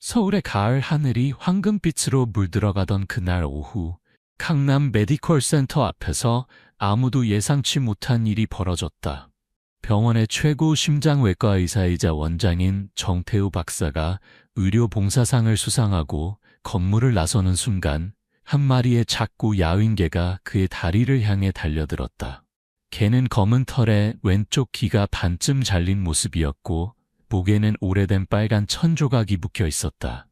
서울의 가을 하늘이 황금빛으로 물들어가던 그날 오후, 강남 메디컬 센터 앞에서 아무도 예상치 못한 일이 벌어졌다. 병원의 최고 심장외과 의사이자 원장인 정태우 박사가 의료봉사상을 수상하고 건물을 나서는 순간 한 마리의 작고 야윈 개가 그의 다리를 향해 달려들었다. 개는 검은 털에 왼쪽 귀가 반쯤 잘린 모습이었고 목에는 오래된 빨간 천 조각이 묶여 있었다.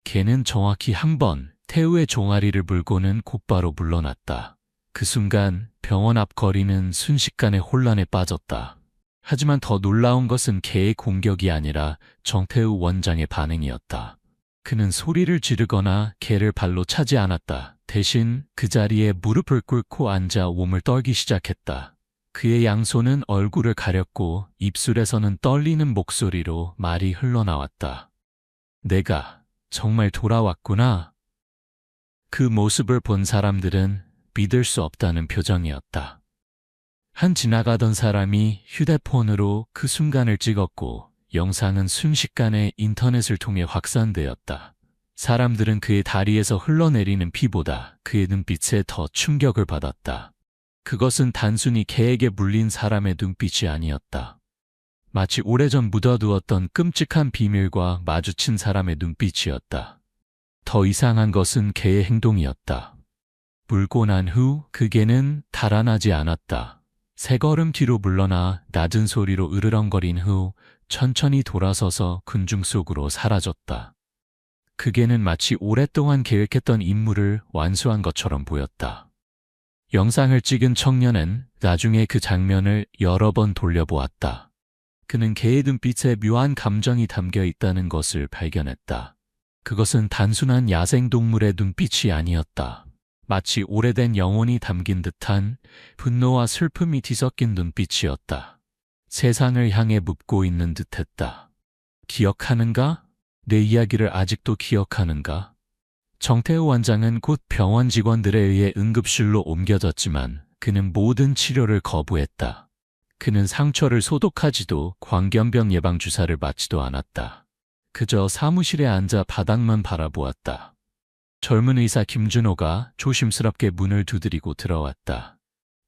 개는 정확히 한 번 태우의 종아리를 물고는 곧바로 물러났다. 그 순간 병원 앞 거리는 순식간에 혼란에 빠졌다. 하지만 더 놀라운 것은 개의 공격이 아니라 정태우 원장의 반응이었다. 그는 소리를 지르거나 개를 발로 차지 않았다. 대신 그 자리에 무릎을 꿇고 앉아 몸을 떨기 시작했다. 그의 양손은 얼굴을 가렸고 입술에서는 떨리는 목소리로 말이 흘러나왔다. 내가 정말 돌아왔구나. 그 모습을 본 사람들은 믿을 수 없다는 표정이었다. 한 지나가던 사람이 휴대폰으로 그 순간을 찍었고 영상은 순식간에 인터넷을 통해 확산되었다. 사람들은 그의 다리에서 흘러내리는 피보다 그의 눈빛에 더 충격을 받았다. 그것은 단순히 개에게 물린 사람의 눈빛이 아니었다. 마치 오래전 묻어두었던 끔찍한 비밀과 마주친 사람의 눈빛이었다. 더 이상한 것은 개의 행동이었다. 물고 난 후 그 개는 달아나지 않았다. 세 걸음 뒤로 물러나 낮은 소리로 으르렁거린 후 천천히 돌아서서 군중 속으로 사라졌다. 그 개는 마치 오랫동안 계획했던 임무를 완수한 것처럼 보였다. 영상을 찍은 청년은 나중에 그 장면을 여러 번 돌려보았다. 그는 개의 눈빛에 묘한 감정이 담겨 있다는 것을 발견했다. 그것은 단순한 야생동물의 눈빛이 아니었다. 마치 오래된 영혼이 담긴 듯한 분노와 슬픔이 뒤섞인 눈빛이었다. 세상을 향해 묻고 있는 듯했다. 기억하는가? 내 이야기를 아직도 기억하는가? 정태우 원장은 곧 병원 직원들에 의해 응급실로 옮겨졌지만 그는 모든 치료를 거부했다. 그는 상처를 소독하지도 광견병 예방주사를 맞지도 않았다. 그저 사무실에 앉아 바닥만 바라보았다. 젊은 의사 김준호가 조심스럽게 문을 두드리고 들어왔다.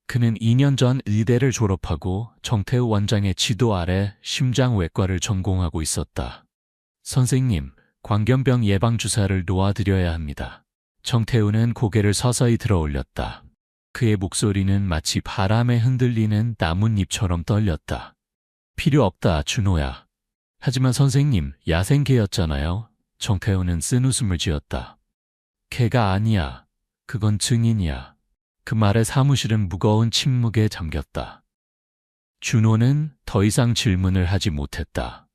그는 2년 전 의대를 졸업하고 정태우 원장의 지도 아래 심장외과를 전공하고 있었다. 선생님, 광견병 예방주사를 놓아드려야 합니다. 정태우는 고개를 서서히 들어 올렸다. 그의 목소리는 마치 바람에 흔들리는 나뭇잎처럼 떨렸다. 필요 없다, 준호야. 하지만 선생님, 야생개였잖아요. 정태우는 쓴 웃음을 지었다. 개가 아니야. 그건 증인이야. 그 말에 사무실은 무거운 침묵에 잠겼다. 준호는 더 이상 질문을 하지 못했다.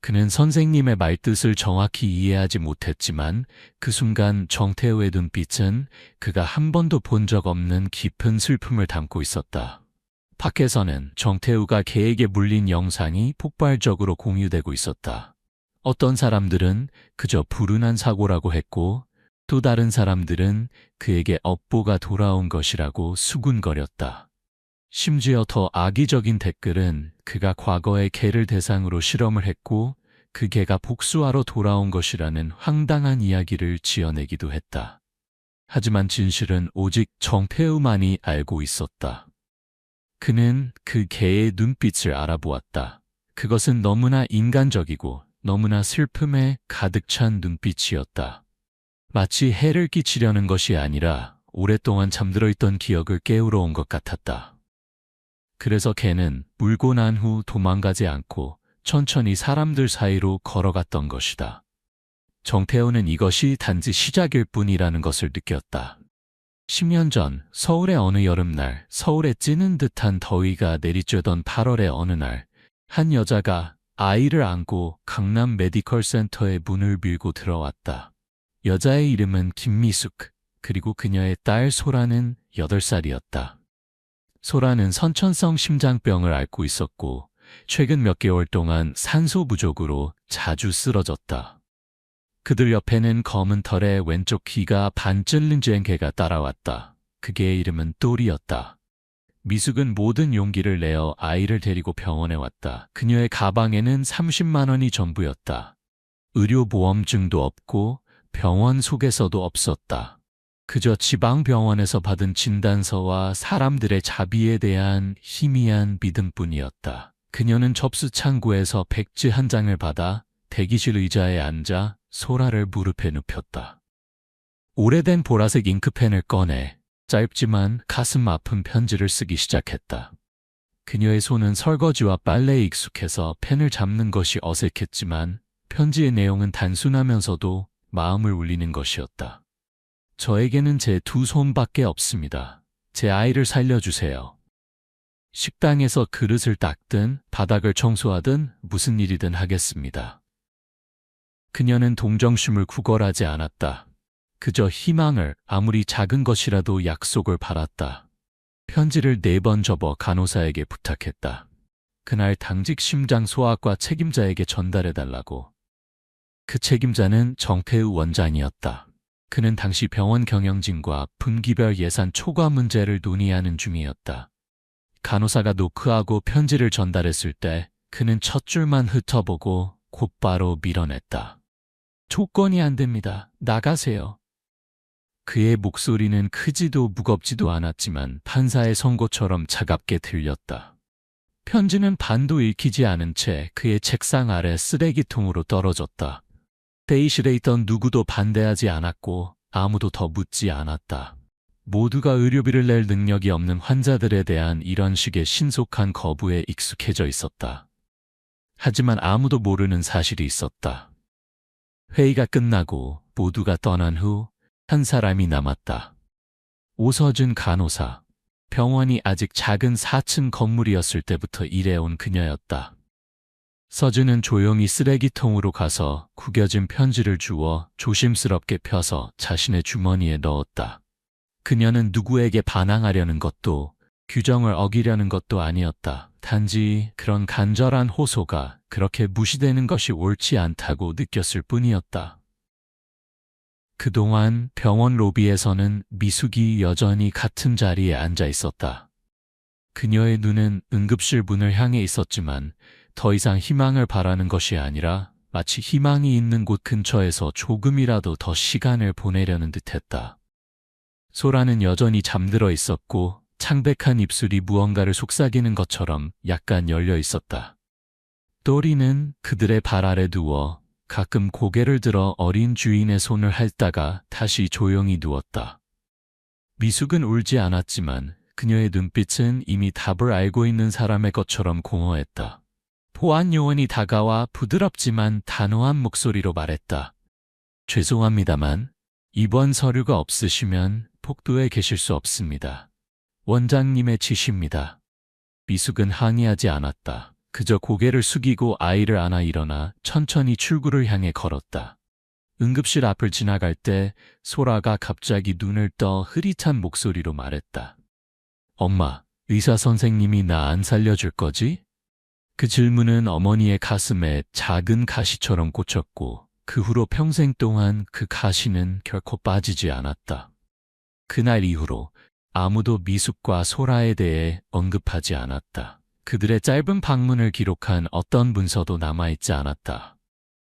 그는 선생님의 말뜻을 정확히 이해하지 못했지만 그 순간 정태우의 눈빛은 그가 한 번도 본 적 없는 깊은 슬픔을 담고 있었다. 밖에서는 정태우가 개에게 물린 영상이 폭발적으로 공유되고 있었다. 어떤 사람들은 그저 불운한 사고라고 했고 또 다른 사람들은 그에게 업보가 돌아온 것이라고 수군거렸다. 심지어 더 악의적인 댓글은 그가 과거에 개를 대상으로 실험을 했고 그 개가 복수하러 돌아온 것이라는 황당한 이야기를 지어내기도 했다. 하지만 진실은 오직 정태우만이 알고 있었다. 그는 그 개의 눈빛을 알아보았다. 그것은 너무나 인간적이고 너무나 슬픔에 가득 찬 눈빛이었다. 마치 해를 끼치려는 것이 아니라 오랫동안 잠들어 있던 기억을 깨우러 온 것 같았다. 그래서 개는 물고 난 후 도망가지 않고 천천히 사람들 사이로 걸어갔던 것이다. 정태우는 이것이 단지 시작일 뿐이라는 것을 느꼈다. 10년 전 서울의 어느 여름날, 서울에 찌는 듯한 더위가 내리쬐던 8월의 어느 날, 한 여자가 아이를 안고 강남 메디컬 센터의 문을 밀고 들어왔다. 여자의 이름은 김미숙, 그리고 그녀의 딸 소라는 8살이었다. 소라는 선천성 심장병을 앓고 있었고 최근 몇 개월 동안 산소 부족으로 자주 쓰러졌다. 그들 옆에는 검은 털에 왼쪽 귀가 반쯤 찐 개가 따라왔다. 그 개의 이름은 똘이었다. 미숙은 모든 용기를 내어 아이를 데리고 병원에 왔다. 그녀의 가방에는 30만 원이 전부였다. 의료보험증도 없고 병원 소개서도 없었다. 그저 지방병원에서 받은 진단서와 사람들의 자비에 대한 희미한 믿음뿐이었다. 그녀는 접수 창구에서 백지 한 장을 받아 대기실 의자에 앉아 소라를 무릎에 눕혔다. 오래된 보라색 잉크펜을 꺼내 짧지만 가슴 아픈 편지를 쓰기 시작했다. 그녀의 손은 설거지와 빨래에 익숙해서 펜을 잡는 것이 어색했지만 편지의 내용은 단순하면서도 마음을 울리는 것이었다. 저에게는 제 두 손밖에 없습니다. 제 아이를 살려주세요. 식당에서 그릇을 닦든 바닥을 청소하든 무슨 일이든 하겠습니다. 그녀는 동정심을 구걸하지 않았다. 그저 희망을, 아무리 작은 것이라도 약속을 바랐다. 편지를 4번 접어 간호사에게 부탁했다. 그날 당직 심장소아과 책임자에게 전달해달라고. 그 책임자는 정태우 원장이었다. 그는 당시 병원 경영진과 분기별 예산 초과 문제를 논의하는 중이었다. 간호사가 노크하고 편지를 전달했을 때 그는 첫 줄만 훑어보고 곧바로 밀어냈다. 조건이 안 됩니다. 나가세요. 그의 목소리는 크지도 무겁지도 않았지만 판사의 선고처럼 차갑게 들렸다. 편지는 반도 읽히지 않은 채 그의 책상 아래 쓰레기통으로 떨어졌다. 대의실에 있던 누구도 반대하지 않았고 아무도 더 묻지 않았다. 모두가 의료비를 낼 능력이 없는 환자들에 대한 이런 식의 신속한 거부에 익숙해져 있었다. 하지만 아무도 모르는 사실이 있었다. 회의가 끝나고 모두가 떠난 후 한 사람이 남았다. 오서준 간호사. 병원이 아직 작은 4층 건물이었을 때부터 일해온 그녀였다. 서준은 조용히 쓰레기통으로 가서 구겨진 편지를 주워 조심스럽게 펴서 자신의 주머니에 넣었다. 그녀는 누구에게 반항하려는 것도 규정을 어기려는 것도 아니었다. 단지 그런 간절한 호소가 그렇게 무시되는 것이 옳지 않다고 느꼈을 뿐이었다. 그동안 병원 로비에서는 미숙이 여전히 같은 자리에 앉아 있었다. 그녀의 눈은 응급실 문을 향해 있었지만 더 이상 희망을 바라는 것이 아니라 마치 희망이 있는 곳 근처에서 조금이라도 더 시간을 보내려는 듯했다. 소라는 여전히 잠들어 있었고 창백한 입술이 무언가를 속삭이는 것처럼 약간 열려 있었다. 또리는 그들의 발 아래 누워 가끔 고개를 들어 어린 주인의 손을 핥다가 다시 조용히 누웠다. 미숙은 울지 않았지만 그녀의 눈빛은 이미 답을 알고 있는 사람의 것처럼 공허했다. 보안 요원이 다가와 부드럽지만 단호한 목소리로 말했다. 죄송합니다만 입원 서류가 없으시면 복도에 계실 수 없습니다. 원장님의 지시입니다. 미숙은 항의하지 않았다. 그저 고개를 숙이고 아이를 안아 일어나 천천히 출구를 향해 걸었다. 응급실 앞을 지나갈 때 소라가 갑자기 눈을 떠 흐릿한 목소리로 말했다. 엄마, 의사 선생님이 나 안 살려줄 거지? 그 질문은 어머니의 가슴에 작은 가시처럼 꽂혔고 그 후로 평생 동안 그 가시는 결코 빠지지 않았다. 그날 이후로 아무도 미숙과 소라에 대해 언급하지 않았다. 그들의 짧은 방문을 기록한 어떤 문서도 남아있지 않았다.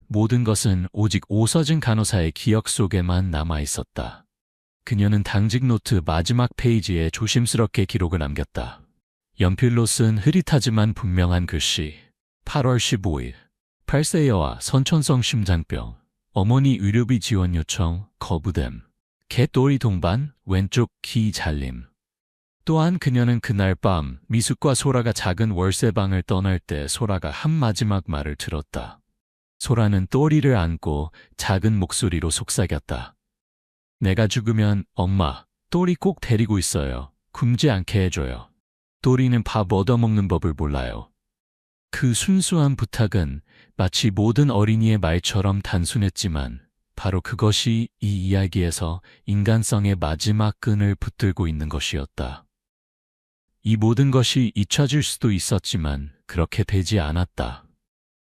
모든 것은 오직 오서진 간호사의 기억 속에만 남아있었다. 그녀는 당직 노트 마지막 페이지에 조심스럽게 기록을 남겼다. 연필로 쓴 흐릿하지만 분명한 글씨. 8월 15일. 8세 여아 선천성 심장병. 어머니 의료비 지원 요청 거부됨. 개또리 동반 왼쪽 귀 잘림. 또한 그녀는 그날 밤 미숙과 소라가 작은 월세방을 떠날 때 소라가 한 마지막 말을 들었다. 소라는 또리를 안고 작은 목소리로 속삭였다. 내가 죽으면 엄마, 또리 꼭 데리고 있어요. 굶지 않게 해줘요. 또리는 밥 얻어먹는 법을 몰라요. 그 순수한 부탁은 마치 모든 어린이의 말처럼 단순했지만 바로 그것이 이 이야기에서 인간성의 마지막 끈을 붙들고 있는 것이었다. 이 모든 것이 잊혀질 수도 있었지만 그렇게 되지 않았다.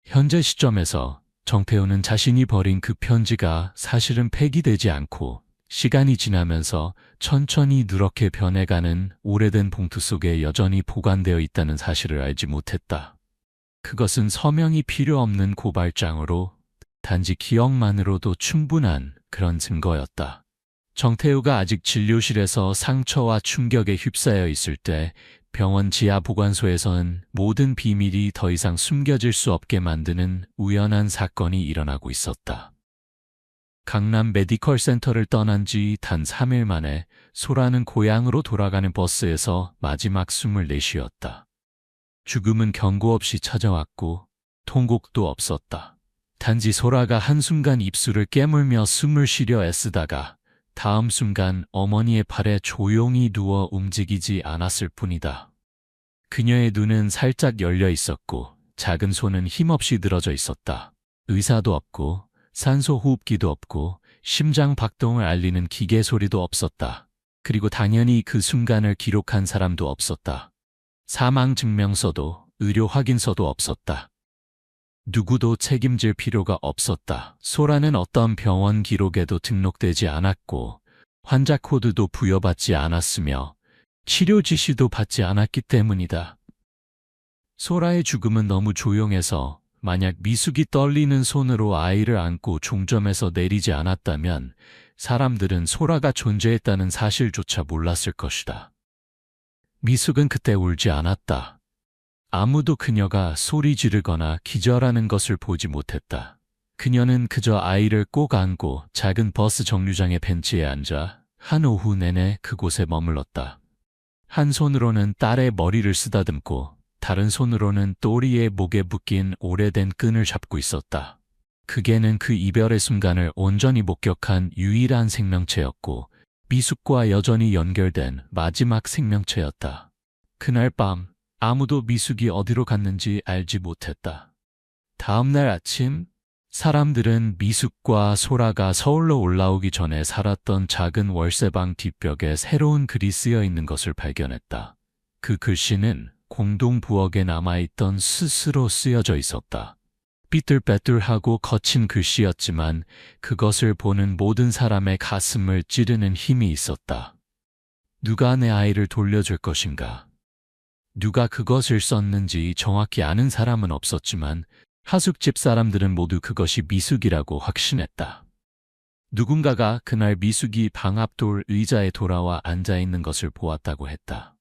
현재 시점에서 정태우는 자신이 버린 그 편지가 사실은 폐기되지 않고 시간이 지나면서 천천히 누렇게 변해가는 오래된 봉투 속에 여전히 보관되어 있다는 사실을 알지 못했다. 그것은 서명이 필요 없는 고발장으로 단지 기억만으로도 충분한 그런 증거였다. 정태우가 아직 진료실에서 상처와 충격에 휩싸여 있을 때 병원 지하 보관소에선 모든 비밀이 더 이상 숨겨질 수 없게 만드는 우연한 사건이 일어나고 있었다. 강남 메디컬 센터를 떠난 지 단 3일 만에 소라는 고향으로 돌아가는 버스에서 마지막 숨을 내쉬었다. 죽음은 경고 없이 찾아왔고 통곡도 없었다. 단지 소라가 한순간 입술을 깨물며 숨을 쉬려 애쓰다가 다음 순간 어머니의 팔에 조용히 누워 움직이지 않았을 뿐이다. 그녀의 눈은 살짝 열려 있었고 작은 손은 힘없이 늘어져 있었다. 의사도 없고 산소 호흡기도 없고 심장 박동을 알리는 기계 소리도 없었다. 그리고 당연히 그 순간을 기록한 사람도 없었다. 사망 증명서도 의료 확인서도 없었다. 누구도 책임질 필요가 없었다. 소라는 어떤 병원 기록에도 등록되지 않았고 환자 코드도 부여받지 않았으며 치료 지시도 받지 않았기 때문이다. 소라의 죽음은 너무 조용해서 만약 미숙이 떨리는 손으로 아이를 안고 종점에서 내리지 않았다면 사람들은 소라가 존재했다는 사실조차 몰랐을 것이다. 미숙은 그때 울지 않았다. 아무도 그녀가 소리 지르거나 기절하는 것을 보지 못했다. 그녀는 그저 아이를 꼭 안고 작은 버스 정류장의 벤치에 앉아 한 오후 내내 그곳에 머물렀다. 한 손으로는 딸의 머리를 쓰다듬고 다른 손으로는 또리의 목에 묶인 오래된 끈을 잡고 있었다. 그게는 그 이별의 순간을 온전히 목격한 유일한 생명체였고 미숙과 여전히 연결된 마지막 생명체였다. 그날 밤 아무도 미숙이 어디로 갔는지 알지 못했다. 다음 날 아침 사람들은 미숙과 소라가 서울로 올라오기 전에 살았던 작은 월세방 뒷벽에 새로운 글이 쓰여 있는 것을 발견했다. 그 글씨는 공동 부엌에 남아있던 스스로 쓰여져 있었다. 삐뚤빼뚤하고 거친 글씨였지만 그것을 보는 모든 사람의 가슴을 찌르는 힘이 있었다. 누가 내 아이를 돌려줄 것인가? 누가 그것을 썼는지 정확히 아는 사람은 없었지만 하숙집 사람들은 모두 그것이 미숙이라고 확신했다. 누군가가 그날 미숙이 방 앞 돌 의자에 돌아와 앉아있는 것을 보았다고 했다.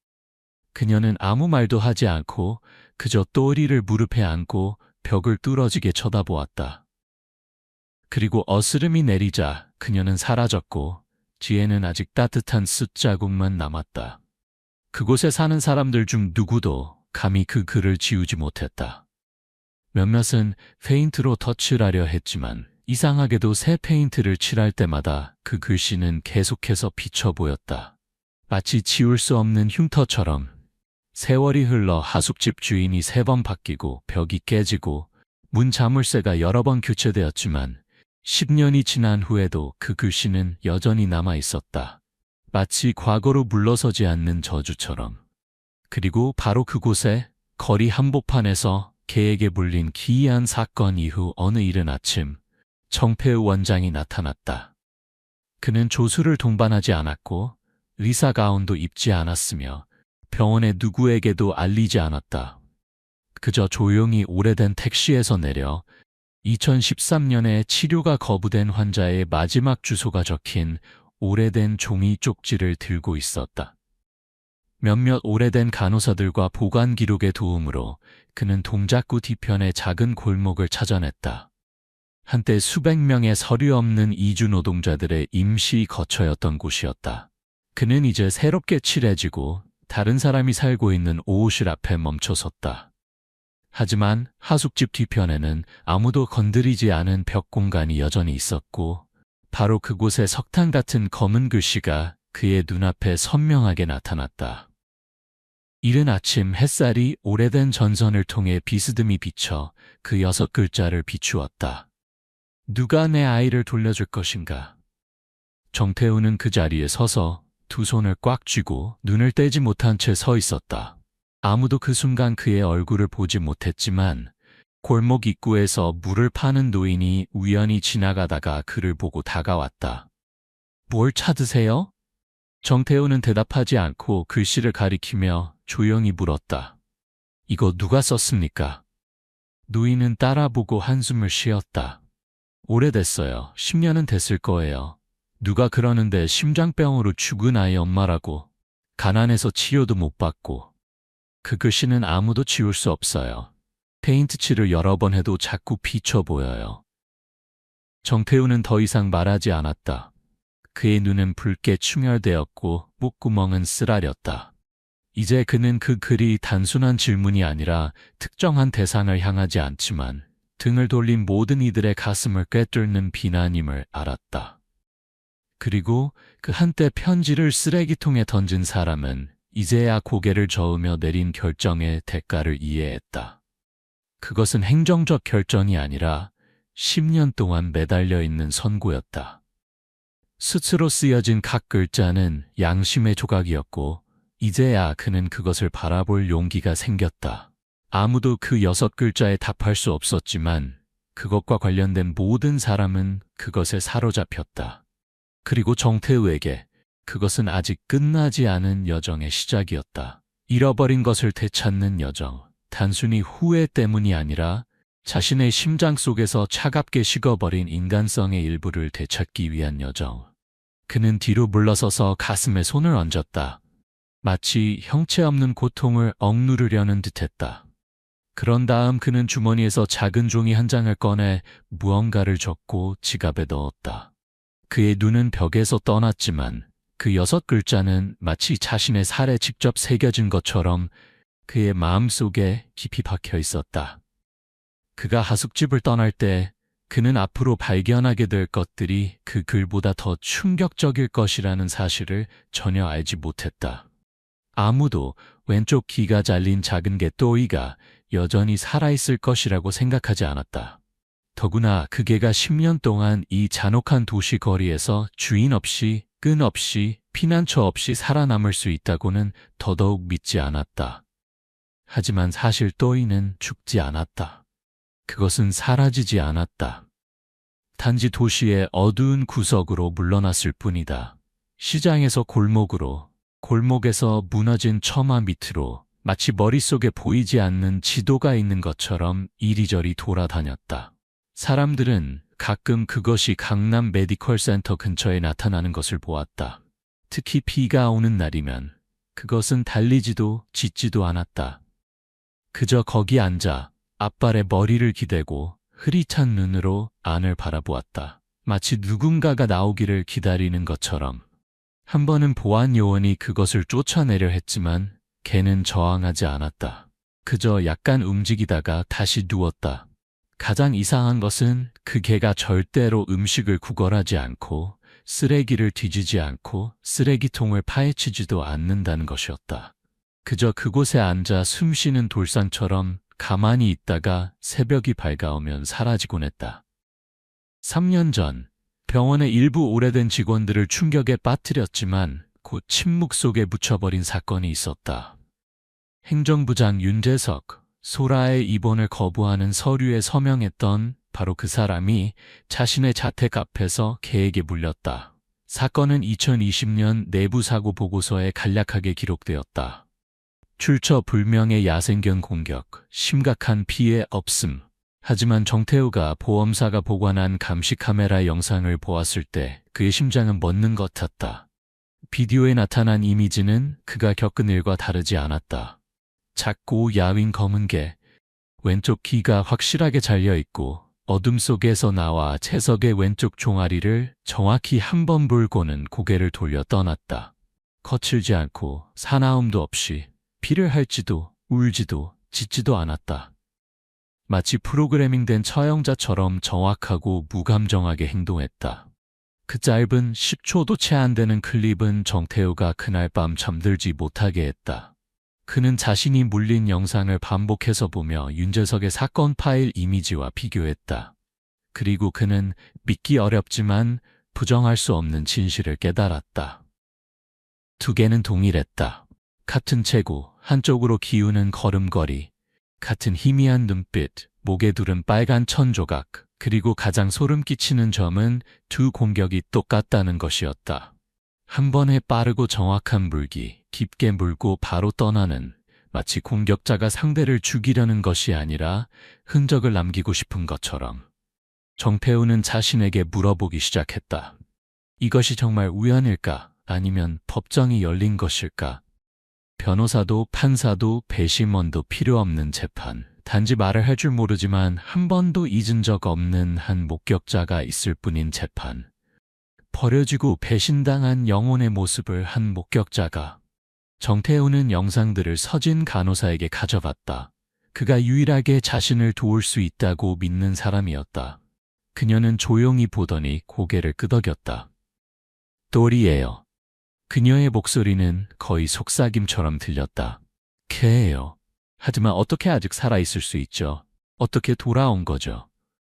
그녀는 아무 말도 하지 않고 그저 또리를 무릎에 안고 벽을 뚫어지게 쳐다보았다. 그리고 어스름이 내리자 그녀는 사라졌고 뒤에는 아직 따뜻한 숯자국만 남았다. 그곳에 사는 사람들 중 누구도 감히 그 글을 지우지 못했다. 몇몇은 페인트로 덧칠하려 했지만 이상하게도 새 페인트를 칠할 때마다 그 글씨는 계속해서 비쳐 보였다. 마치 지울 수 없는 흉터처럼. 세월이 흘러 하숙집 주인이 3번 바뀌고 벽이 깨지고 문 자물쇠가 여러 번 교체되었지만 10년이 지난 후에도 그 글씨는 여전히 남아 있었다. 마치 과거로 물러서지 않는 저주처럼. 그리고 바로 그곳에 거리 한복판에서 개에게 물린 기이한 사건 이후 어느 이른 아침 정태우 원장이 나타났다. 그는 조수를 동반하지 않았고 의사 가운도 입지 않았으며 병원의 누구에게도 알리지 않았다. 그저 조용히 오래된 택시에서 내려 2013년에 치료가 거부된 환자의 마지막 주소가 적힌 오래된 종이 쪽지를 들고 있었다. 몇몇 오래된 간호사들과 보관 기록의 도움으로 그는 동작구 뒤편의 작은 골목을 찾아냈다. 한때 수백 명의 서류 없는 이주 노동자들의 임시 거처였던 곳이었다. 그는 이제 새롭게 칠해지고 다른 사람이 살고 있는 오호실 앞에 멈춰섰다. 하지만 하숙집 뒤편에는 아무도 건드리지 않은 벽 공간이 여전히 있었고 바로 그곳에 석탄 같은 검은 글씨가 그의 눈앞에 선명하게 나타났다. 이른 아침 햇살이 오래된 전선을 통해 비스듬히 비쳐 그 6글자를 비추었다. 누가 내 아이를 돌려줄 것인가? 정태우는 그 자리에 서서 두 손을 꽉 쥐고 눈을 떼지 못한 채 서 있었다. 아무도 그 순간 그의 얼굴을 보지 못했지만 골목 입구에서 물을 파는 노인이 우연히 지나가다가 그를 보고 다가왔다. 뭘 찾으세요? 정태우는 대답하지 않고 글씨를 가리키며 조용히 물었다. 이거 누가 썼습니까? 노인은 따라보고 한숨을 쉬었다. 오래됐어요. 10년은 됐을 거예요. 누가 그러는데 심장병으로 죽은 아이 엄마라고. 가난해서 치료도 못 받고. 그 글씨는 아무도 지울 수 없어요. 페인트칠을 여러 번 해도 자꾸 비쳐 보여요. 정태우는 더 이상 말하지 않았다. 그의 눈은 붉게 충혈되었고 목구멍은 쓰라렸다. 이제 그는 그 글이 단순한 질문이 아니라 특정한 대상을 향하지 않지만 등을 돌린 모든 이들의 가슴을 꿰뚫는 비난임을 알았다. 그리고 그 한때 편지를 쓰레기통에 던진 사람은 이제야 고개를 저으며 내린 결정의 대가를 이해했다. 그것은 행정적 결정이 아니라 10년 동안 매달려 있는 선고였다. 숫으로 쓰여진 각 글자는 양심의 조각이었고 이제야 그는 그것을 바라볼 용기가 생겼다. 아무도 그 6글자에 답할 수 없었지만 그것과 관련된 모든 사람은 그것에 사로잡혔다. 그리고 정태우에게 그것은 아직 끝나지 않은 여정의 시작이었다. 잃어버린 것을 되찾는 여정. 단순히 후회 때문이 아니라 자신의 심장 속에서 차갑게 식어버린 인간성의 일부를 되찾기 위한 여정. 그는 뒤로 물러서서 가슴에 손을 얹었다. 마치 형체 없는 고통을 억누르려는 듯했다. 그런 다음 그는 주머니에서 작은 종이 한 장을 꺼내 무언가를 적고 지갑에 넣었다. 그의 눈은 벽에서 떠났지만 그 6글자는 마치 자신의 살에 직접 새겨진 것처럼 그의 마음속에 깊이 박혀 있었다. 그가 하숙집을 떠날 때 그는 앞으로 발견하게 될 것들이 그 글보다 더 충격적일 것이라는 사실을 전혀 알지 못했다. 아무도 왼쪽 귀가 잘린 작은 개또이가 여전히 살아있을 것이라고 생각하지 않았다. 더구나 그 개가 10년 동안 이 잔혹한 도시 거리에서 주인 없이 끈없이 피난처 없이 살아남을 수 있다고는 더더욱 믿지 않았다. 하지만 사실 또이는 죽지 않았다. 그것은 사라지지 않았다. 단지 도시의 어두운 구석으로 물러났을 뿐이다. 시장에서 골목으로, 골목에서 무너진 처마 밑으로 마치 머릿속에 보이지 않는 지도가 있는 것처럼 이리저리 돌아다녔다. 사람들은 가끔 그것이 강남 메디컬 센터 근처에 나타나는 것을 보았다. 특히 비가 오는 날이면 그것은 달리지도 짖지도 않았다. 그저 거기 앉아 앞발에 머리를 기대고 흐릿한 눈으로 안을 바라보았다. 마치 누군가가 나오기를 기다리는 것처럼. 한 번은 보안 요원이 그것을 쫓아내려 했지만 개는 저항하지 않았다. 그저 약간 움직이다가 다시 누웠다. 가장 이상한 것은 그 개가 절대로 음식을 구걸하지 않고 쓰레기를 뒤지지 않고 쓰레기통을 파헤치지도 않는다는 것이었다. 그저 그곳에 앉아 숨쉬는 돌산처럼 가만히 있다가 새벽이 밝아오면 사라지곤 했다. 3년 전 병원의 일부 오래된 직원들을 충격에 빠뜨렸지만 곧 침묵 속에 묻혀버린 사건이 있었다. 행정부장 윤재석, 소라의 입원을 거부하는 서류에 서명했던 바로 그 사람이 자신의 자택 앞에서 개에게 물렸다. 사건은 2020년 내부사고 보고서에 간략하게 기록되었다. 출처 불명의 야생견 공격, 심각한 피해 없음. 하지만 정태우가 보험사가 보관한 감시 카메라 영상을 보았을 때 그의 심장은 멎는 것 같았다. 비디오에 나타난 이미지는 그가 겪은 일과 다르지 않았다. 작고 야윈 검은 개, 왼쪽 귀가 확실하게 잘려있고 어둠 속에서 나와 채석의 왼쪽 종아리를 정확히 한 번 물고는 고개를 돌려 떠났다. 거칠지 않고 사나움도 없이 피를 핥지도 울지도 짖지도 않았다. 마치 프로그래밍된 처형자처럼 정확하고 무감정하게 행동했다. 그 짧은 10초도 채 안 되는 클립은 정태우가 그날 밤 잠들지 못하게 했다. 그는 자신이 물린 영상을 반복해서 보며 윤재석의 사건 파일 이미지와 비교했다. 그리고 그는 믿기 어렵지만 부정할 수 없는 진실을 깨달았다. 두 개는 동일했다. 같은 체구, 한쪽으로 기우는 걸음걸이, 같은 희미한 눈빛, 목에 두른 빨간 천조각, 그리고 가장 소름 끼치는 점은 두 공격이 똑같다는 것이었다. 한 번의 빠르고 정확한 물기, 깊게 물고 바로 떠나는, 마치 공격자가 상대를 죽이려는 것이 아니라 흔적을 남기고 싶은 것처럼. 정태우는 자신에게 물어보기 시작했다. 이것이 정말 우연일까? 아니면 법정이 열린 것일까? 변호사도 판사도 배심원도 필요 없는 재판. 단지 말을 할 줄 모르지만 한 번도 잊은 적 없는 한 목격자가 있을 뿐인 재판. 버려지고 배신당한 영혼의 모습을 한 목격자가. 정태우는 영상들을 서진 간호사에게 가져갔다. 그가 유일하게 자신을 도울 수 있다고 믿는 사람이었다. 그녀는 조용히 보더니 고개를 끄덕였다. 돌이에요. 그녀의 목소리는 거의 속삭임처럼 들렸다. 걔예요. 하지만 어떻게 아직 살아있을 수 있죠? 어떻게 돌아온 거죠?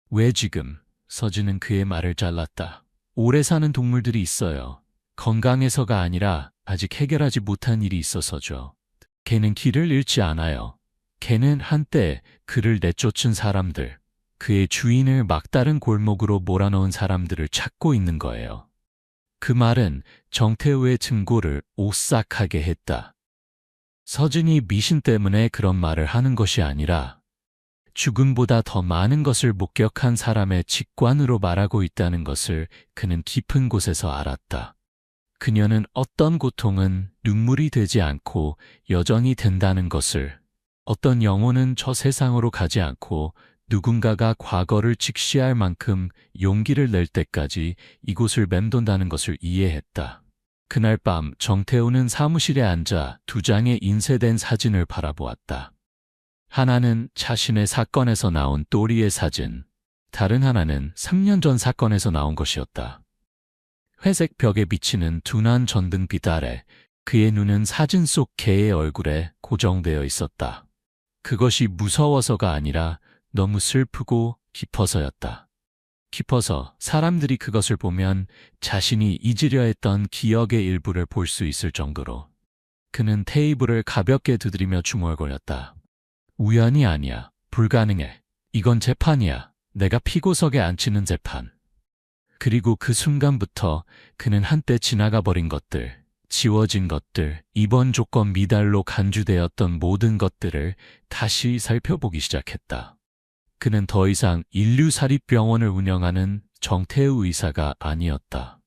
왜 지금? 서진은 그의 말을 잘랐다. 오래 사는 동물들이 있어요. 건강해서가 아니라 아직 해결하지 못한 일이 있어서죠. 걔는 길을 잃지 않아요. 걔는 한때 그를 내쫓은 사람들, 그의 주인을 막다른 골목으로 몰아넣은 사람들을 찾고 있는 거예요. 그 말은 정태우의 증거를 오싹하게 했다. 서진이 미신 때문에 그런 말을 하는 것이 아니라 죽음보다 더 많은 것을 목격한 사람의 직관으로 말하고 있다는 것을 그는 깊은 곳에서 알았다. 그녀는 어떤 고통은 눈물이 되지 않고 여전히 된다는 것을, 어떤 영혼은 저 세상으로 가지 않고 누군가가 과거를 직시할 만큼 용기를 낼 때까지 이곳을 맴돈다는 것을 이해했다. 그날 밤 정태우는 사무실에 앉아 두 장의 인쇄된 사진을 바라보았다. 하나는 자신의 사건에서 나온 또리의 사진, 다른 하나는 3년 전 사건에서 나온 것이었다. 회색 벽에 비치는 둔한 전등빛 아래 그의 눈은 사진 속 개의 얼굴에 고정되어 있었다. 그것이 무서워서가 아니라 너무 슬프고 깊어서였다. 깊어서 사람들이 그것을 보면 자신이 잊으려 했던 기억의 일부를 볼 수 있을 정도로. 그는 테이블을 가볍게 두드리며 중얼거렸다. 우연이 아니야. 불가능해. 이건 재판이야. 내가 피고석에 앉히는 재판. 그리고 그 순간부터 그는 한때 지나가 버린 것들, 지워진 것들, 입원 조건 미달로 간주되었던 모든 것들을 다시 살펴보기 시작했다. 그는 더 이상 인류사립병원을 운영하는 정태우 의사가 아니었다.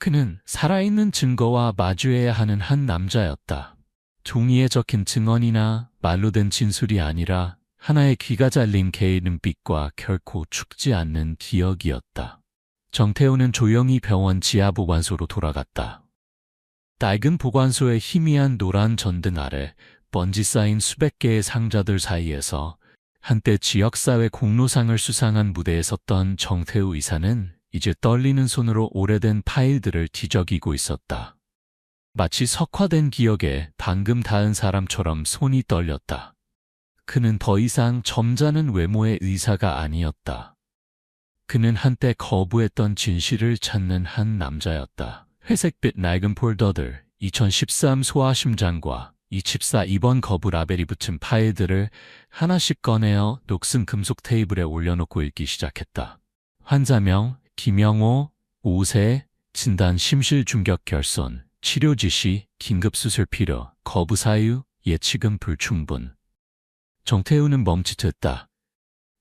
그는 살아있는 증거와 마주해야 하는 한 남자였다. 종이에 적힌 증언이나 말로 된 진술이 아니라 하나의 귀가 잘린 개의 눈빛과 결코 죽지 않는 기억이었다. 정태우는 조용히 병원 지하 보관소로 돌아갔다. 낡은 보관소의 희미한 노란 전등 아래 먼지 쌓인 수백 개의 상자들 사이에서 한때 지역사회 공로상을 수상한 무대에 섰던 정태우 의사는 이제 떨리는 손으로 오래된 파일들을 뒤적이고 있었다. 마치 석화된 기억에 방금 닿은 사람처럼 손이 떨렸다. 그는 더 이상 점잖은 외모의 의사가 아니었다. 그는 한때 거부했던 진실을 찾는 한 남자였다. 회색빛 낡은 폴더들, 2013 소아심장과 274 입원 거부 라벨이 붙은 파일들을 하나씩 꺼내어 녹슨 금속 테이블에 올려놓고 읽기 시작했다. 환자명, 김영호, 5세, 진단 심실 중격 결손, 치료 지시, 긴급 수술 필요, 거부 사유, 예치금 불충분. 정태우는 멈칫했다.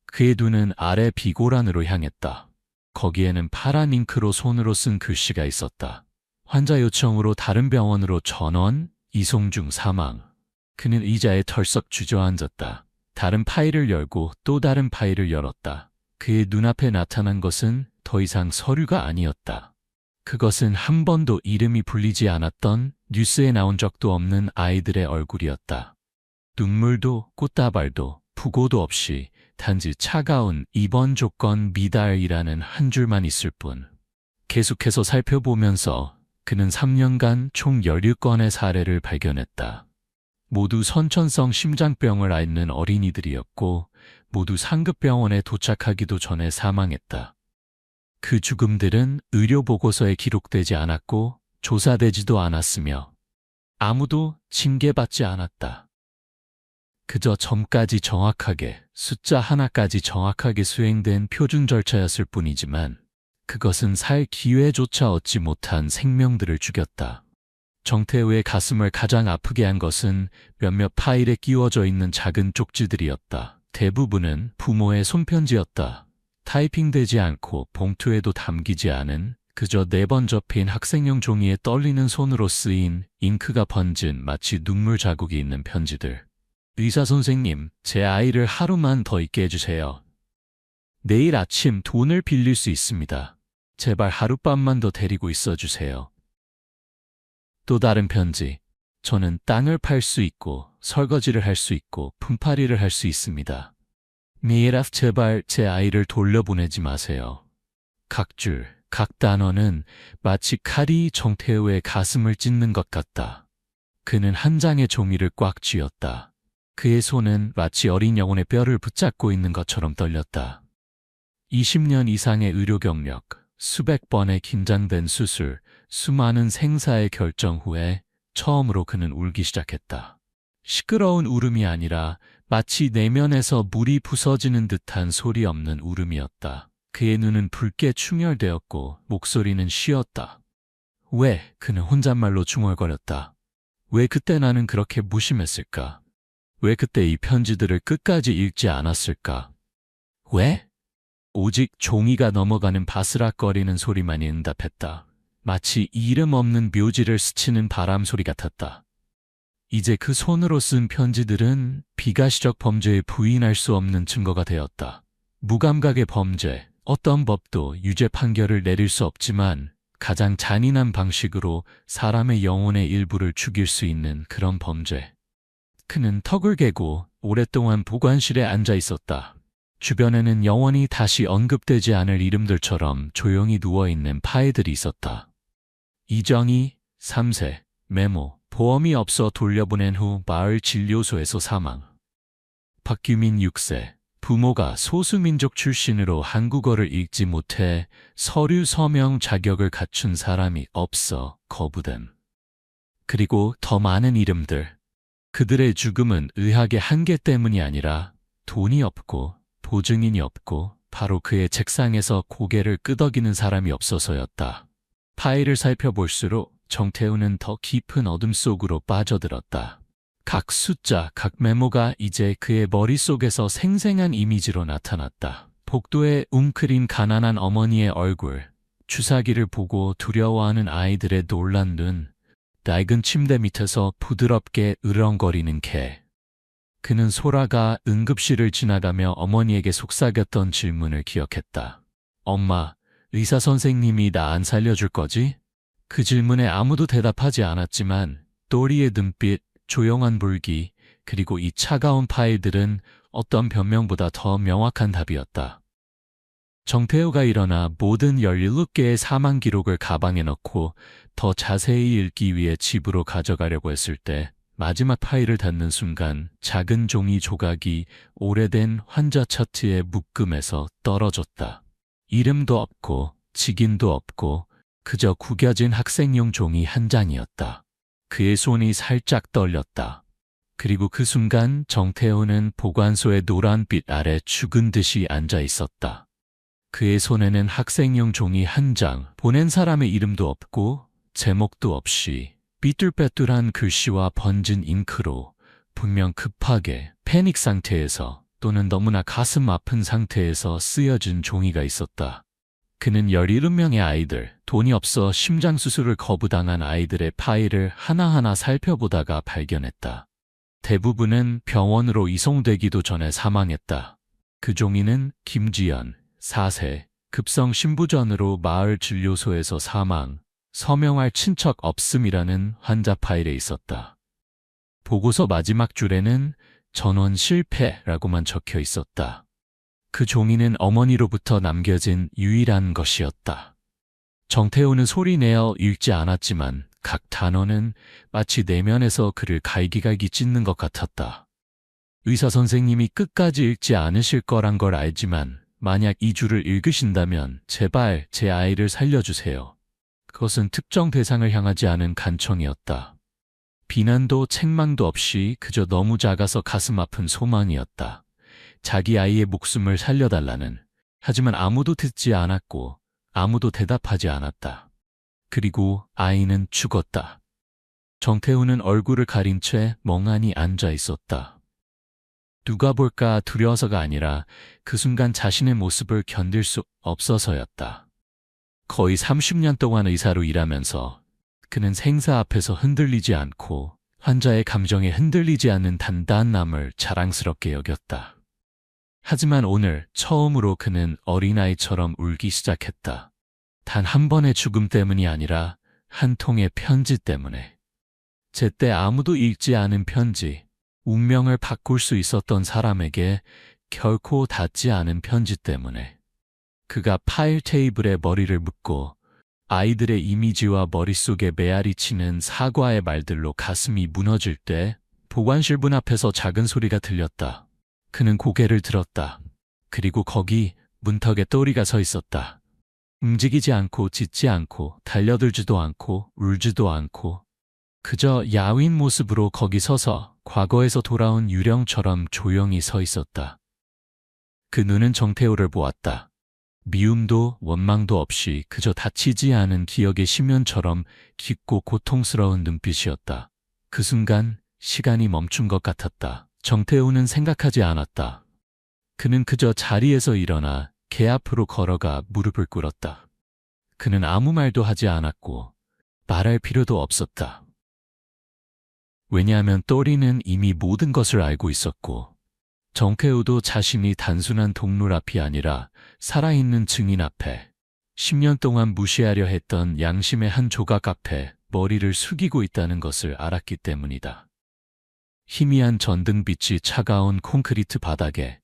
그의 눈은 아래 비고란으로 향했다. 거기에는 파란 잉크로 손으로 쓴 글씨가 있었다. 환자 요청으로 다른 병원으로 전원, 이송 중 사망. 그는 의자에 털썩 주저앉았다. 다른 파일을 열고 또 다른 파일을 열었다. 그의 눈앞에 나타난 것은 더 이상 서류가 아니었다. 그것은 한 번도 이름이 불리지 않았던 뉴스에 나온 적도 없는 아이들의 얼굴이었다. 눈물도 꽃다발도 부고도 없이 단지 차가운 입원 조건 미달이라는 한 줄만 있을 뿐. 계속해서 살펴보면서 그는 3년간 총 16건의 사례를 발견했다. 모두 선천성 심장병을 앓는 어린이들이었고 모두 상급병원에 도착하기도 전에 사망했다. 그 죽음들은 의료보고서에 기록되지 않았고 조사되지도 않았으며 아무도 징계받지 않았다. 그저 점까지 정확하게, 숫자 하나까지 정확하게 수행된 표준 절차였을 뿐이지만 그것은 살 기회조차 얻지 못한 생명들을 죽였다. 정태우의 가슴을 가장 아프게 한 것은 몇몇 파일에 끼워져 있는 작은 쪽지들이었다. 대부분은 부모의 손편지였다. 타이핑되지 않고 봉투에도 담기지 않은 그저 4번 접힌 학생용 종이에 떨리는 손으로 쓰인 잉크가 번진 마치 눈물 자국이 있는 편지들. 의사 선생님, 제 아이를 하루만 더 있게 해주세요. 내일 아침 돈을 빌릴 수 있습니다. 제발 하룻밤만 더 데리고 있어주세요. 또 다른 편지. 저는 땅을 팔 수 있고 설거지를 할 수 있고 품팔이를 할 수 있습니다. 미에라 제발 제 아이를 돌려보내지 마세요. 각 줄, 각 단어는 마치 칼이 정태우의 가슴을 찢는 것 같다. 그는 한 장의 종이를 꽉 쥐었다. 그의 손은 마치 어린 영혼의 뼈를 붙잡고 있는 것처럼 떨렸다. 20년 이상의 의료 경력, 수백 번의 긴장된 수술, 수많은 생사의 결정 후에 처음으로 그는 울기 시작했다. 시끄러운 울음이 아니라 마치 내면에서 물이 부서지는 듯한 소리 없는 울음이었다. 그의 눈은 붉게 충혈되었고 목소리는 쉬었다. 왜? 그는 혼잣말로 중얼거렸다. 왜 그때 나는 그렇게 무심했을까? 왜 그때 이 편지들을 끝까지 읽지 않았을까? 왜? 오직 종이가 넘어가는 바스락거리는 소리만이 응답했다. 마치 이름 없는 묘지를 스치는 바람 소리 같았다. 이제 그 손으로 쓴 편지들은 비가시적 범죄에 부인할 수 없는 증거가 되었다. 무감각의 범죄, 어떤 법도 유죄 판결을 내릴 수 없지만 가장 잔인한 방식으로 사람의 영혼의 일부를 죽일 수 있는 그런 범죄. 그는 턱을 개고 오랫동안 보관실에 앉아 있었다. 주변에는 영원히 다시 언급되지 않을 이름들처럼 조용히 누워있는 파일들이 있었다. 이정희, 3세, 메모, 보험이 없어 돌려보낸 후 마을 진료소에서 사망. 박규민 6세, 부모가 소수민족 출신으로 한국어를 읽지 못해 서류 서명 자격을 갖춘 사람이 없어 거부됨. 그리고 더 많은 이름들. 그들의 죽음은 의학의 한계 때문이 아니라 돈이 없고 보증인이 없고 바로 그의 책상에서 고개를 끄덕이는 사람이 없어서였다. 파일을 살펴볼수록 정태우는 더 깊은 어둠 속으로 빠져들었다. 각 숫자, 각 메모가 이제 그의 머릿속에서 생생한 이미지로 나타났다. 복도에 웅크린 가난한 어머니의 얼굴, 주사기를 보고 두려워하는 아이들의 놀란 눈, 낡은 침대 밑에서 부드럽게 으렁거리는 개. 그는 소라가 응급실을 지나가며 어머니에게 속삭였던 질문을 기억했다. 엄마, 의사 선생님이 나 안 살려줄 거지? 그 질문에 아무도 대답하지 않았지만 또리의 눈빛, 조용한 불기, 그리고 이 차가운 파일들은 어떤 변명보다 더 명확한 답이었다. 정태우가 일어나 모든 17개의 사망 기록을 가방에 넣고 더 자세히 읽기 위해 집으로 가져가려고 했을 때 마지막 파일을 닫는 순간 작은 종이 조각이 오래된 환자 차트의 묶음에서 떨어졌다. 이름도 없고 직인도 없고 그저 구겨진 학생용 종이 한 장이었다. 그의 손이 살짝 떨렸다. 그리고 그 순간 정태우는 보관소의 노란빛 아래 죽은 듯이 앉아 있었다. 그의 손에는 학생용 종이 한 장, 보낸 사람의 이름도 없고 제목도 없이 삐뚤빼뚤한 글씨와 번진 잉크로 분명 급하게 패닉 상태에서 또는 너무나 가슴 아픈 상태에서 쓰여진 종이가 있었다. 그는 17명의 아이들, 돈이 없어 심장수술을 거부당한 아이들의 파일을 하나하나 살펴보다가 발견했다. 대부분은 병원으로 이송되기도 전에 사망했다. 그 종이는 김지연, 4세, 급성 신부전으로 마을 진료소에서 사망, 서명할 친척 없음이라는 환자 파일에 있었다. 보고서 마지막 줄에는 전원 실패라고만 적혀 있었다. 그 종이는 어머니로부터 남겨진 유일한 것이었다. 정태우는 소리내어 읽지 않았지만 각 단어는 마치 내면에서 그를 갈기갈기 찢는 것 같았다. 의사 선생님이 끝까지 읽지 않으실 거란 걸 알지만 만약 이 줄을 읽으신다면 제발 제 아이를 살려주세요. 그것은 특정 대상을 향하지 않은 간청이었다. 비난도 책망도 없이 그저 너무 작아서 가슴 아픈 소망이었다. 자기 아이의 목숨을 살려달라는. 하지만 아무도 듣지 않았고 아무도 대답하지 않았다. 그리고 아이는 죽었다. 정태우는 얼굴을 가린 채 멍하니 앉아 있었다. 누가 볼까 두려워서가 아니라 그 순간 자신의 모습을 견딜 수 없어서였다. 거의 30년 동안 의사로 일하면서 그는 생사 앞에서 흔들리지 않고 환자의 감정에 흔들리지 않는 단단함을 자랑스럽게 여겼다. 하지만 오늘 처음으로 그는 어린아이처럼 울기 시작했다. 단 한 번의 죽음 때문이 아니라 한 통의 편지 때문에. 제때 아무도 읽지 않은 편지, 운명을 바꿀 수 있었던 사람에게 결코 닿지 않은 편지 때문에. 그가 파일 테이블에 머리를 묶고 아이들의 이미지와 머릿속에 메아리 치는 사과의 말들로 가슴이 무너질 때 보관실 문 앞에서 작은 소리가 들렸다. 그는 고개를 들었다. 그리고 거기 문턱에 또리가 서 있었다. 움직이지 않고 짖지 않고 달려들지도 않고 울지도 않고 그저 야윈 모습으로 거기 서서 과거에서 돌아온 유령처럼 조용히 서 있었다. 그 눈은 정태호를 보았다. 미움도 원망도 없이 그저 다치지 않은 기억의 심연처럼 깊고 고통스러운 눈빛이었다. 그 순간 시간이 멈춘 것 같았다. 정태호는 생각하지 않았다. 그는 그저 자리에서 일어나 개 앞으로 걸어가 무릎을 꿇었다. 그는 아무 말도 하지 않았고 말할 필요도 없었다. 왜냐하면 또리는 이미 모든 것을 알고 있었고 정태우도 자신이 단순한 동물 앞이 아니라 살아있는 증인 앞에 10년 동안 무시하려 했던 양심의 한 조각 앞에 머리를 숙이고 있다는 것을 알았기 때문이다. 희미한 전등빛이 차가운 콘크리트 바닥에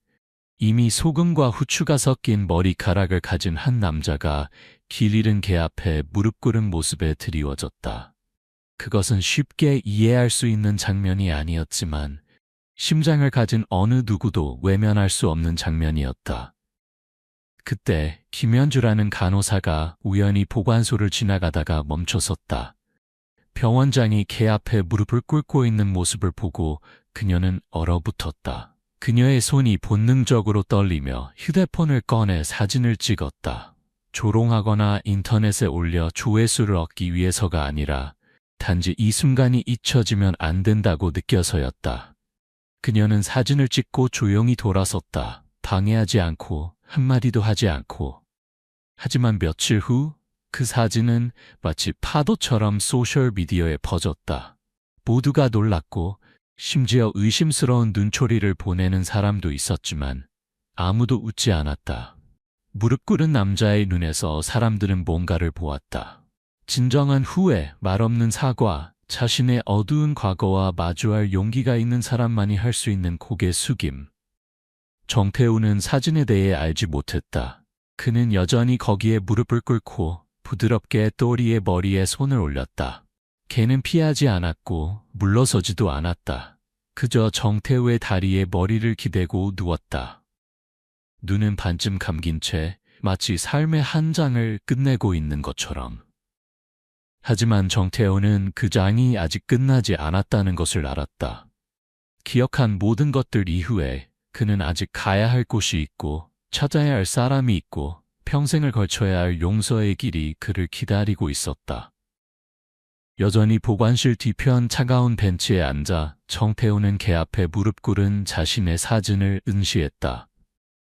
이미 소금과 후추가 섞인 머리카락을 가진 한 남자가 길 잃은 개 앞에 무릎 꿇은 모습에 드리워졌다. 그것은 쉽게 이해할 수 있는 장면이 아니었지만 심장을 가진 어느 누구도 외면할 수 없는 장면이었다. 그때 김현주라는 간호사가 우연히 보관소를 지나가다가 멈춰섰다. 병원장이 개 앞에 무릎을 꿇고 있는 모습을 보고 그녀는 얼어붙었다. 그녀의 손이 본능적으로 떨리며 휴대폰을 꺼내 사진을 찍었다. 조롱하거나 인터넷에 올려 조회수를 얻기 위해서가 아니라 단지 이 순간이 잊혀지면 안 된다고 느껴서였다. 그녀는 사진을 찍고 조용히 돌아섰다. 방해하지 않고 한마디도 하지 않고. 하지만 며칠 후 그 사진은 마치 파도처럼 소셜미디어에 퍼졌다. 모두가 놀랐고 심지어 의심스러운 눈초리를 보내는 사람도 있었지만 아무도 웃지 않았다. 무릎 꿇은 남자의 눈에서 사람들은 뭔가를 보았다. 진정한 후회, 말없는 사과, 자신의 어두운 과거와 마주할 용기가 있는 사람만이 할 수 있는 고개 숙임. 정태우는 사진에 대해 알지 못했다. 그는 여전히 거기에 무릎을 꿇고 부드럽게 또리의 머리에 손을 올렸다. 걔는 피하지 않았고 물러서지도 않았다. 그저 정태우의 다리에 머리를 기대고 누웠다. 눈은 반쯤 감긴 채 마치 삶의 한 장을 끝내고 있는 것처럼. 하지만 정태호는 그 장이 아직 끝나지 않았다는 것을 알았다. 기억한 모든 것들 이후에 그는 아직 가야 할 곳이 있고 찾아야 할 사람이 있고 평생을 걸쳐야 할 용서의 길이 그를 기다리고 있었다. 여전히 보관실 뒤편 차가운 벤치에 앉아 정태호는 개 앞에 무릎 꿇은 자신의 사진을 응시했다.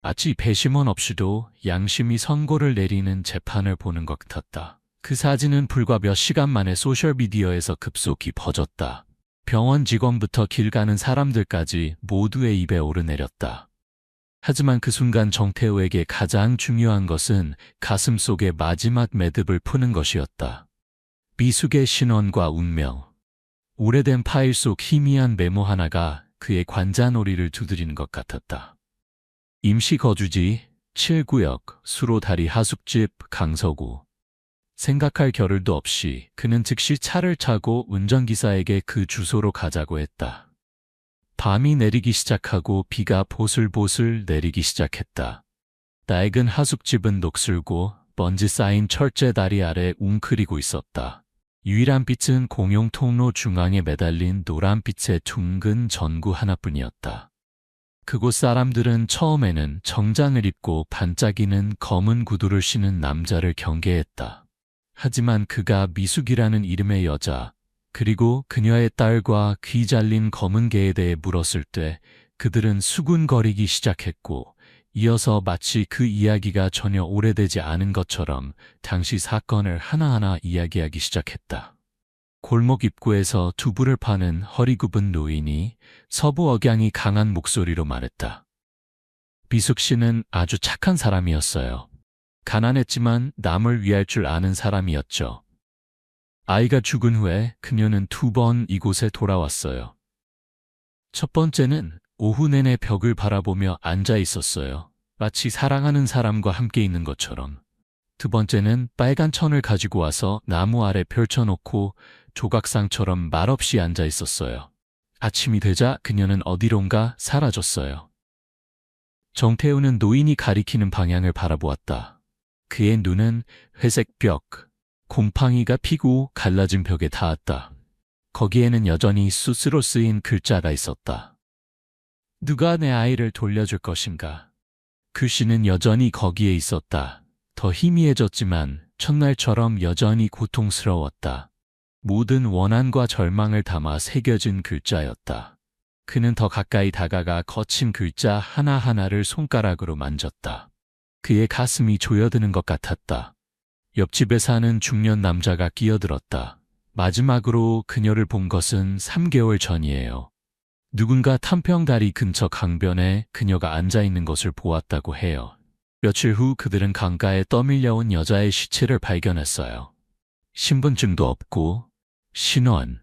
마치 배심원 없이도 양심이 선고를 내리는 재판을 보는 것 같았다. 그 사진은 불과 몇 시간 만에 소셜미디어에서 급속히 퍼졌다. 병원 직원부터 길 가는 사람들까지 모두의 입에 오르내렸다. 하지만 그 순간 정태호에게 가장 중요한 것은 가슴 속의 마지막 매듭을 푸는 것이었다. 미숙의 신원과 운명. 오래된 파일 속 희미한 메모 하나가 그의 관자놀이를 두드리는 것 같았다. 임시 거주지, 7구역, 수로다리 하숙집, 강서구. 생각할 겨를도 없이 그는 즉시 차를 타고 운전기사에게 그 주소로 가자고 했다. 밤이 내리기 시작하고 비가 보슬보슬 내리기 시작했다. 낡은 하숙집은 녹슬고 먼지 쌓인 철제 다리 아래 웅크리고 있었다. 유일한 빛은 공용 통로 중앙에 매달린 노란빛의 둥근 전구 하나뿐이었다. 그곳 사람들은 처음에는 정장을 입고 반짝이는 검은 구두를 신은 남자를 경계했다. 하지만 그가 미숙이라는 이름의 여자, 그리고 그녀의 딸과 귀 잘린 검은 개에 대해 물었을 때 그들은 수군거리기 시작했고 이어서 마치 그 이야기가 전혀 오래되지 않은 것처럼 당시 사건을 하나하나 이야기하기 시작했다. 골목 입구에서 두부를 파는 허리 굽은 노인이 서부 억양이 강한 목소리로 말했다. 비숙 씨는 아주 착한 사람이었어요. 가난했지만 남을 위할 줄 아는 사람이었죠. 아이가 죽은 후에 그녀는 2번 이곳에 돌아왔어요. 첫 번째는 오후 내내 벽을 바라보며 앉아 있었어요. 마치 사랑하는 사람과 함께 있는 것처럼. 두 번째는 빨간 천을 가지고 와서 나무 아래 펼쳐놓고 조각상처럼 말없이 앉아 있었어요. 아침이 되자 그녀는 어디론가 사라졌어요. 정태우는 노인이 가리키는 방향을 바라보았다. 그의 눈은 회색 벽, 곰팡이가 피고 갈라진 벽에 닿았다. 거기에는 여전히 숫으로 쓰인 글자가 있었다. 누가 내 아이를 돌려줄 것인가? 글씨는 여전히 거기에 있었다. 더 희미해졌지만 첫날처럼 여전히 고통스러웠다. 모든 원한과 절망을 담아 새겨진 글자였다. 그는 더 가까이 다가가 거친 글자 하나하나를 손가락으로 만졌다. 그의 가슴이 조여드는 것 같았다. 옆집에 사는 중년 남자가 끼어들었다. 마지막으로 그녀를 본 것은 3개월 전이에요. 누군가 탐평다리 근처 강변에 그녀가 앉아있는 것을 보았다고 해요. 며칠 후 그들은 강가에 떠밀려온 여자의 시체를 발견했어요. 신분증도 없고 신원,